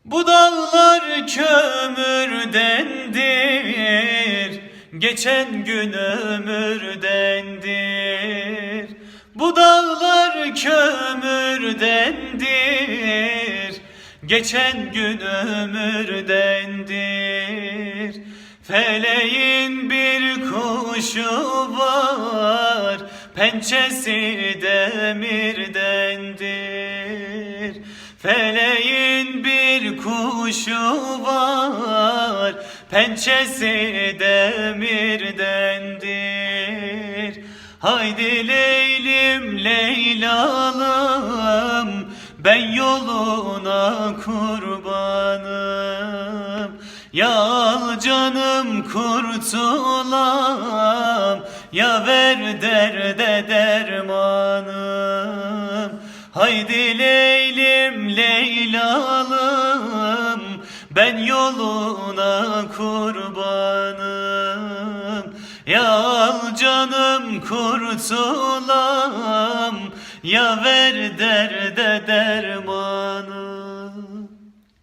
Bu dağlar kömürdendir, geçen gün ömürdendir. Bu dağlar kömürdendir, geçen gün ömürdendir. Feleğin bir kuşu var, pençesi demirdendir. Feleğin bir kuşu var, pençesi demirdendir. Haydi Leylim Leylalım, ben yoluna kurbanım. Ya al canım kurtulam, ya ver derde dermanım. Haydi Leylim Leylalım, ben yoluna kurbanım. Ya al canım kurtulam, ya ver derde dermanım.